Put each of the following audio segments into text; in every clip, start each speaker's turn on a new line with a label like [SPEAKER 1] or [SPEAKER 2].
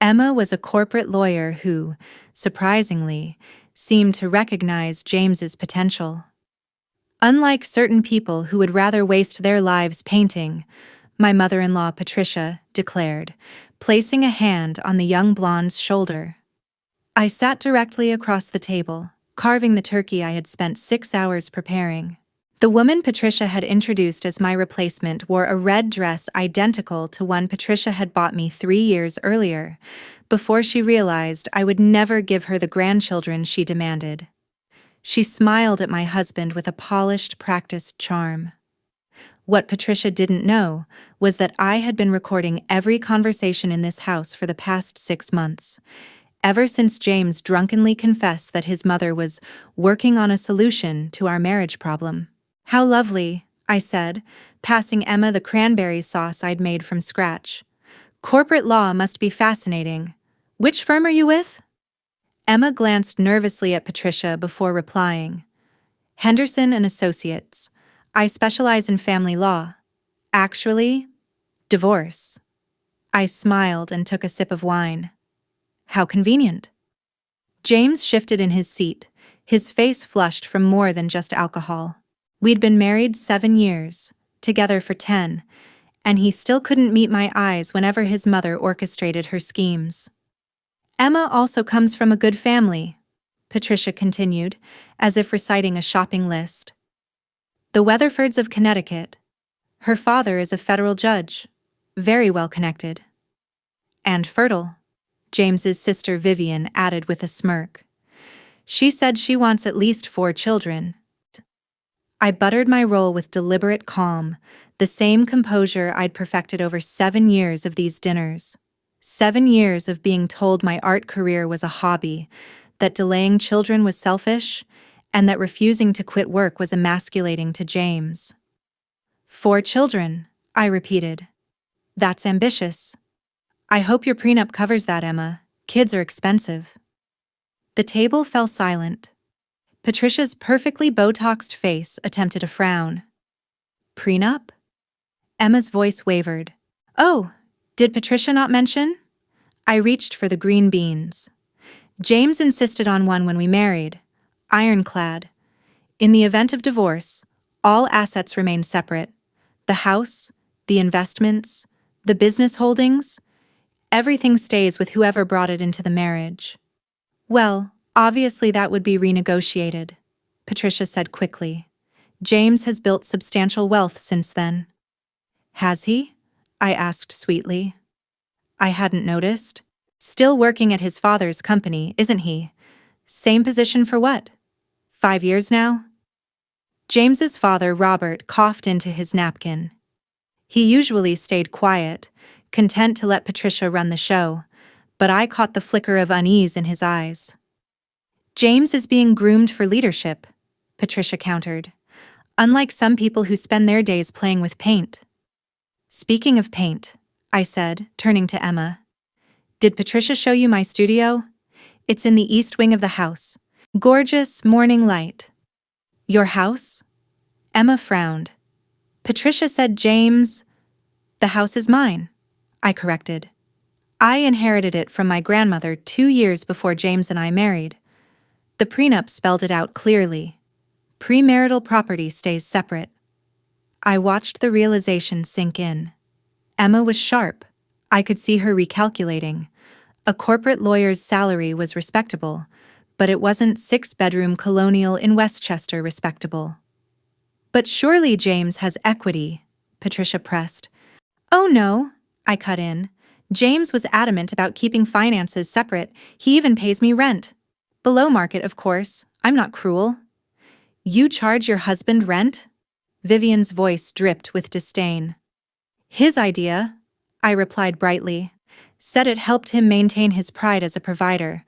[SPEAKER 1] Emma was a corporate lawyer who, surprisingly, seemed to recognize James's potential. Unlike certain people who would rather waste their lives painting, my mother-in-law Patricia declared, placing a hand on the young blonde's shoulder. I sat directly across the table, carving the turkey I had spent 6 hours preparing. The woman Patricia had introduced as my replacement wore a red dress identical to one Patricia had bought me 3 years earlier, before she realized I would never give her the grandchildren she demanded. She smiled at my husband with a polished, practiced charm. What Patricia didn't know was that I had been recording every conversation in this house for the past 6 months, ever since James drunkenly confessed that his mother was working on a solution to our marriage problem. "How lovely," I said, passing Emma the cranberry sauce I'd made from scratch. "Corporate law must be fascinating. Which firm are you with?" Emma glanced nervously at Patricia before replying. "Henderson and Associates. I specialize in family law. Actually, divorce." I smiled and took a sip of wine. "How convenient." James shifted in his seat, his face flushed from more than just alcohol. We'd been married 7 years, together for 10, and he still couldn't meet my eyes whenever his mother orchestrated her schemes. "Emma also comes from a good family," Patricia continued, as if reciting a shopping list. "The Weatherfords of Connecticut. Her father is a federal judge, very well connected. And fertile," James's sister Vivian added with a smirk. "She said she wants at least 4 children." I buttered my roll with deliberate calm, the same composure I'd perfected over 7 years of these dinners. 7 years of being told my art career was a hobby, that delaying children was selfish, and that refusing to quit work was emasculating to James. "4 children," I repeated. "That's ambitious. I hope your prenup covers that, Emma. Kids are expensive." The table fell silent. Patricia's perfectly Botoxed face attempted a frown. "Prenup?" Emma's voice wavered. "Oh, did Patricia not mention?" I reached for the green beans. "James insisted on one when we married. Ironclad. In the event of divorce, all assets remain separate. The house, the investments, the business holdings, everything stays with whoever brought it into the marriage." "Well, obviously that would be renegotiated," Patricia said quickly. "James has built substantial wealth since then." "Has he?" I asked sweetly. I hadn't noticed. "Still working at his father's company, isn't he? Same position for what? 5 years now?" James's father, Robert, coughed into his napkin. He usually stayed quiet, content to let Patricia run the show, but I caught the flicker of unease in his eyes. "James is being groomed for leadership," Patricia countered, "unlike some people who spend their days playing with paint." "Speaking of paint," I said, turning to Emma, "did Patricia show you my studio? It's in the east wing of the house. Gorgeous morning light." "Your house?" Emma frowned. "Patricia said James—" "The house is mine," I corrected. "I inherited it from my grandmother 2 years before James and I married. The prenup spelled it out clearly. Premarital property stays separate." I watched the realization sink in. Emma was sharp. I could see her recalculating. A corporate lawyer's salary was respectable, but it wasn't 6-bedroom colonial in Westchester respectable. "But surely James has equity," Patricia pressed. "Oh no," I cut in. "James was adamant about keeping finances separate. He even pays me rent. Below market, of course. I'm not cruel." "You charge your husband rent?" Vivian's voice dripped with disdain. "His idea," I replied brightly. "Said it helped him maintain his pride as a provider.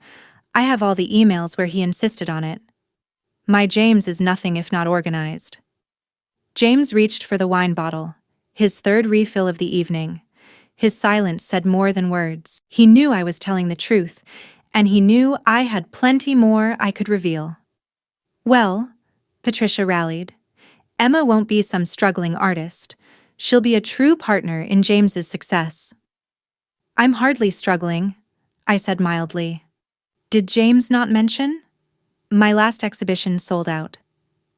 [SPEAKER 1] I have all the emails where he insisted on it. My James is nothing if not organized." James reached for the wine bottle, his 3rd refill of the evening. His silence said more than words. He knew I was telling the truth, and he knew I had plenty more I could reveal. "Well," Patricia rallied, "Emma won't be some struggling artist. She'll be a true partner in James's success." "I'm hardly struggling," I said mildly. Did James not mention? My last exhibition sold out.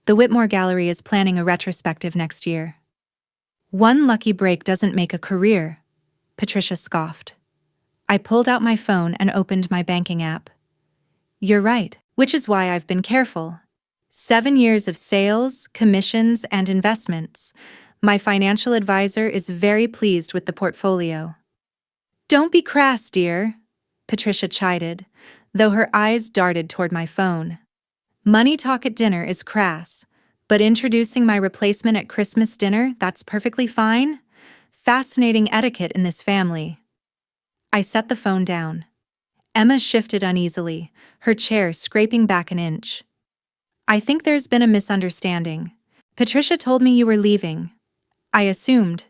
[SPEAKER 1] The Whitmore Gallery is planning a retrospective next year. One lucky break doesn't make a career, Patricia scoffed. I pulled out my phone and opened my banking app. You're right, which is why I've been careful. 7 years of sales, commissions, and investments. My financial advisor is very pleased with the portfolio. Don't be crass, dear, Patricia chided, though her eyes darted toward my phone. Money talk at dinner is crass, but introducing my replacement at Christmas dinner, that's perfectly fine. Fascinating etiquette in this family. I set the phone down. Emma shifted uneasily, her chair scraping back an inch. I think there's been a misunderstanding. Patricia told me you were leaving. I assumed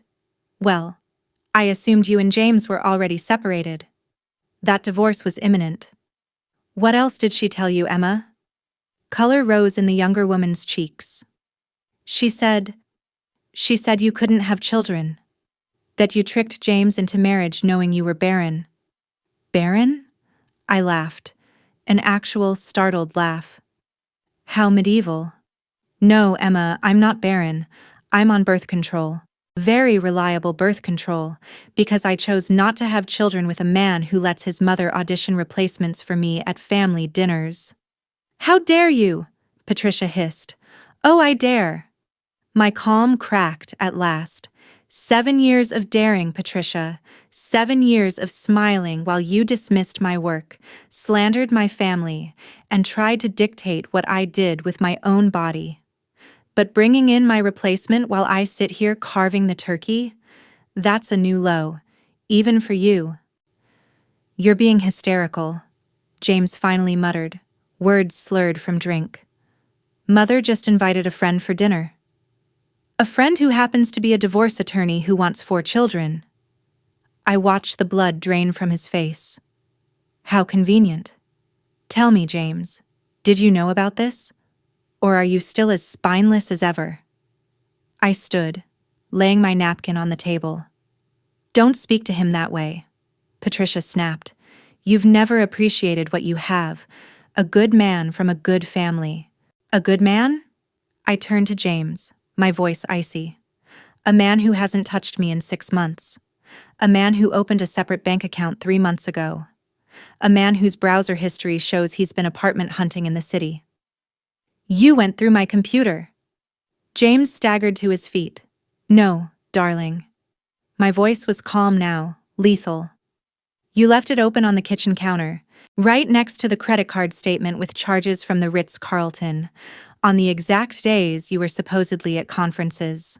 [SPEAKER 1] you and James were already separated. That divorce was imminent. What else did she tell you, Emma? Color rose in the younger woman's cheeks. She said you couldn't have children. That you tricked James into marriage knowing you were barren. Barren? I laughed. An actual, startled laugh. How medieval. No, Emma, I'm not barren. I'm on birth control. Very reliable birth control, because I chose not to have children with a man who lets his mother audition replacements for me at family dinners. How dare you? Patricia hissed. Oh, I dare. My calm cracked at last. 7 years of daring, Patricia. 7 years of smiling while you dismissed my work, slandered my family, and tried to dictate what I did with my own body. But bringing in my replacement while I sit here carving the turkey? That's a new low, even for you. You're being hysterical, James finally muttered, words slurred from drink. Mother just invited a friend for dinner. A friend who happens to be a divorce attorney who wants 4 children. I watched the blood drain from his face. How convenient. Tell me, James, did you know about this? Or are you still as spineless as ever? I stood, laying my napkin on the table. Don't speak to him that way, Patricia snapped. You've never appreciated what you have. A good man from a good family. A good man? I turned to James, my voice icy. A man who hasn't touched me in 6 months. A man who opened a separate bank account 3 months ago. A man whose browser history shows he's been apartment hunting in the city. You went through my computer. James staggered to his feet. No, darling. My voice was calm now, lethal. You left it open on the kitchen counter, right next to the credit card statement with charges from the Ritz-Carlton, on the exact days you were supposedly at conferences.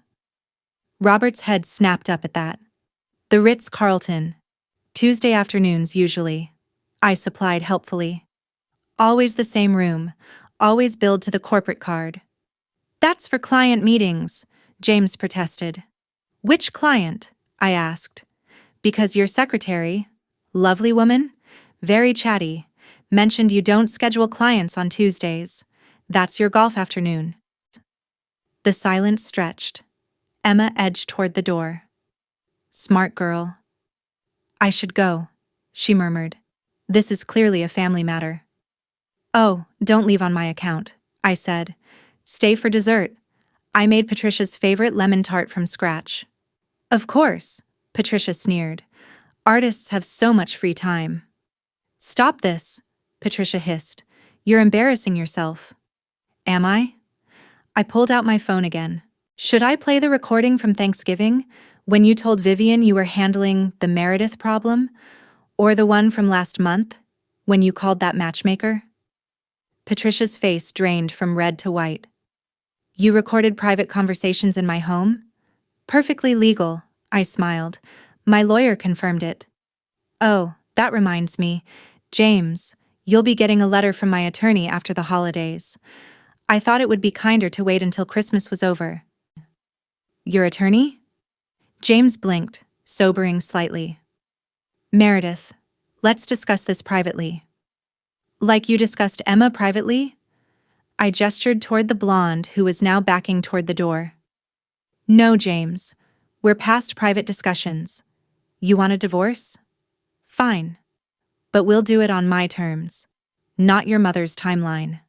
[SPEAKER 1] Robert's head snapped up at that. The Ritz-Carlton. Tuesday afternoons, usually. I supplied helpfully. Always the same room, always billed to the corporate card. That's for client meetings, James protested. Which client? I asked. Because your secretary, lovely woman, very chatty, mentioned you don't schedule clients on Tuesdays. That's your golf afternoon. The silence stretched. Emma edged toward the door. Smart girl. I should go, she murmured. This is clearly a family matter. Oh, don't leave on my account, I said. Stay for dessert. I made Patricia's favorite lemon tart from scratch. Of course, Patricia sneered. Artists have so much free time. Stop this, Patricia hissed. You're embarrassing yourself. Am I? I pulled out my phone again. Should I play the recording from Thanksgiving, when you told Vivian you were handling the Meredith problem, or the one from last month, when you called that matchmaker? Patricia's face drained from red to white. You recorded private conversations in my home? Perfectly legal, I smiled. My lawyer confirmed it. Oh, that reminds me. James, you'll be getting a letter from my attorney after the holidays. I thought it would be kinder to wait until Christmas was over. Your attorney? James blinked, sobering slightly. Meredith, let's discuss this privately. Like you discussed Emma privately? I gestured toward the blonde who was now backing toward the door. No, James. We're past private discussions. You want a divorce? Fine. but we'll do it on my terms, not your mother's timeline.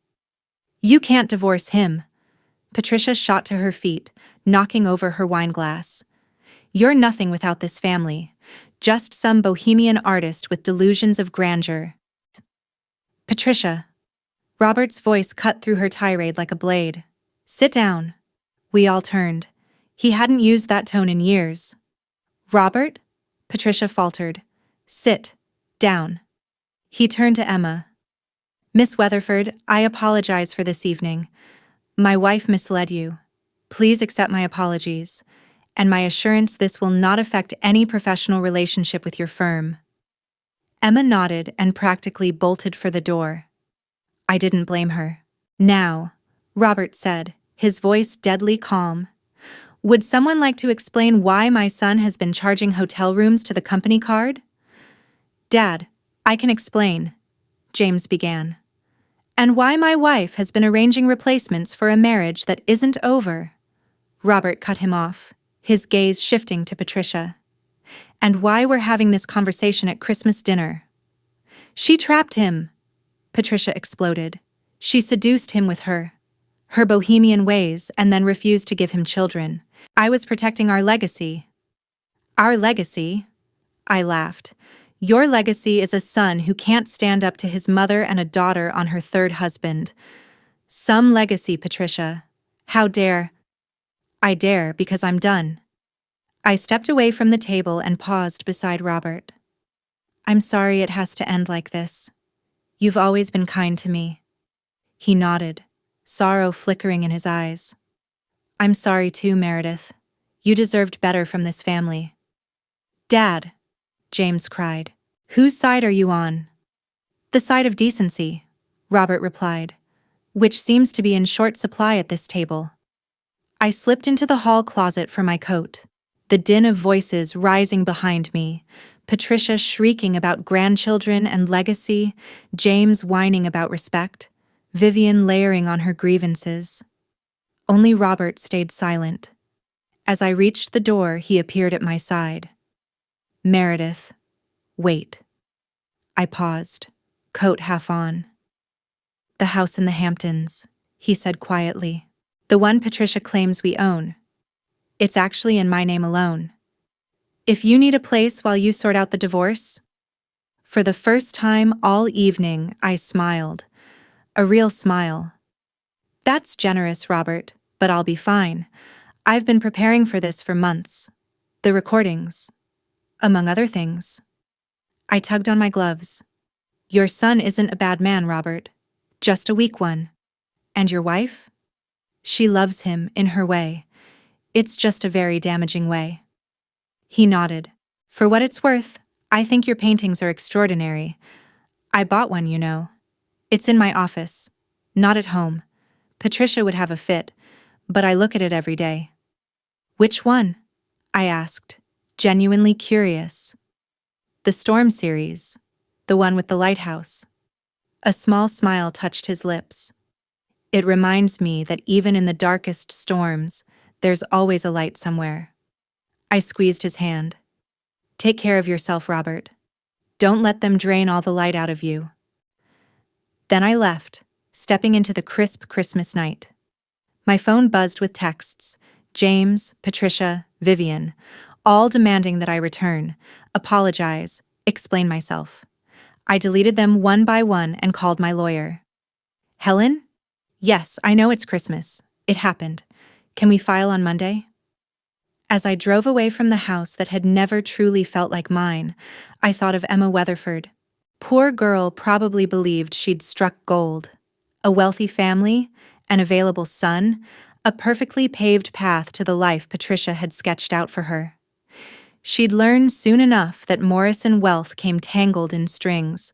[SPEAKER 1] You can't divorce him. Patricia shot to her feet, knocking over her wine glass. You're nothing without this family, just some bohemian artist with delusions of grandeur. Patricia. Robert's voice cut through her tirade like a blade. Sit down. We all turned. He hadn't used that tone in years. Robert? Patricia faltered. Sit. Down. He turned to Emma. Miss Weatherford, I apologize for this evening. My wife misled you. Please accept my apologies, and my assurance this will not affect any professional relationship with your firm. Emma nodded and practically bolted for the door. I didn't blame her. Now, Robert said, his voice deadly calm. Would someone like to explain why my son has been charging hotel rooms to the company card? Dad, I can explain, James began. And why my wife has been arranging replacements for a marriage that isn't over. Robert cut him off, his gaze shifting to Patricia. And why we're having this conversation at Christmas dinner. She trapped him, Patricia exploded. She seduced him with her bohemian ways, and then refused to give him children. I was protecting our legacy. Our legacy? I laughed. Your legacy is a son who can't stand up to his mother and a daughter on her third husband. Some legacy, Patricia. How dare? I dare because I'm done. I stepped away from the table and paused beside Robert. I'm sorry it has to end like this. You've always been kind to me. He nodded, sorrow flickering in his eyes. I'm sorry too, Meredith. You deserved better from this family. Dad, James cried. Whose side are you on? The side of decency, Robert replied, which seems to be in short supply at this table. I slipped into the hall closet for my coat, the din of voices rising behind me, Patricia shrieking about grandchildren and legacy, James whining about respect, Vivian layering on her grievances. Only Robert stayed silent. As I reached the door, he appeared at my side. Meredith, wait. I paused, coat half on. The house in the Hamptons, he said quietly. The one Patricia claims we own. It's actually in my name alone. If you need a place while you sort out the divorce. For the first time all evening, I smiled. A real smile. That's generous, Robert, but I'll be fine. I've been preparing for this for months. The recordings, among other things. I tugged on my gloves. Your son isn't a bad man, Robert. Just a weak one. And your wife? She loves him in her way. It's just a very damaging way. He nodded. For what it's worth, I think your paintings are extraordinary. I bought one, you know. It's in my office, not at home. Patricia would have a fit, but I look at it every day. Which one? I asked, genuinely curious. The Storm series, the one with the lighthouse. A small smile touched his lips. It reminds me that even in the darkest storms, there's always a light somewhere. I squeezed his hand. Take care of yourself, Robert. Don't let them drain all the light out of you. Then I left, stepping into the crisp Christmas night. My phone buzzed with texts, James, Patricia, Vivian, all demanding that I return, apologize, explain myself. I deleted them one by one and called my lawyer. Helen? Yes, I know it's Christmas. It happened. Can we file on Monday? As I drove away from the house that had never truly felt like mine, I thought of Emma Weatherford. Poor girl probably believed she'd struck gold. A wealthy family, an available son, a perfectly paved path to the life Patricia had sketched out for her. She'd learn soon enough that Morrison wealth came tangled in strings,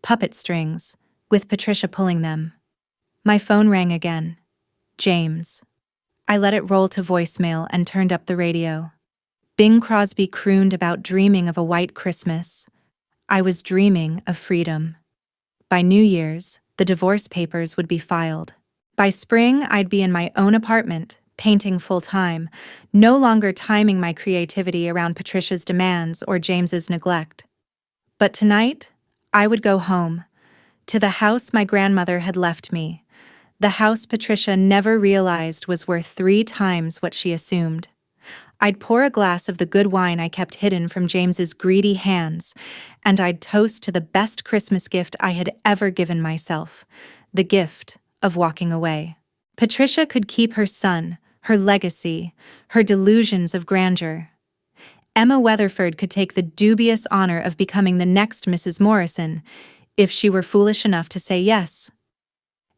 [SPEAKER 1] puppet strings, with Patricia pulling them. My phone rang again. James. I let it roll to voicemail and turned up the radio. Bing Crosby crooned about dreaming of a white Christmas. I was dreaming of freedom. By New Year's, the divorce papers would be filed. By spring, I'd be in my own apartment, painting full-time, no longer timing my creativity around Patricia's demands or James's neglect. But tonight, I would go home, to the house my grandmother had left me, the house Patricia never realized was worth 3 times what she assumed. I'd pour a glass of the good wine I kept hidden from James's greedy hands, and I'd toast to the best Christmas gift I had ever given myself, the gift of walking away. Patricia could keep her son, her legacy, her delusions of grandeur. Emma Weatherford could take the dubious honor of becoming the next Mrs. Morrison, if she were foolish enough to say yes.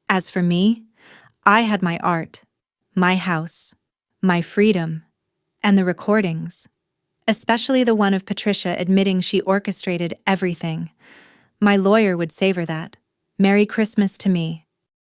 [SPEAKER 1] As for me, I had my art, my house, my freedom, and the recordings, especially the one of Patricia admitting she orchestrated everything. My lawyer would savor that. Merry Christmas to me.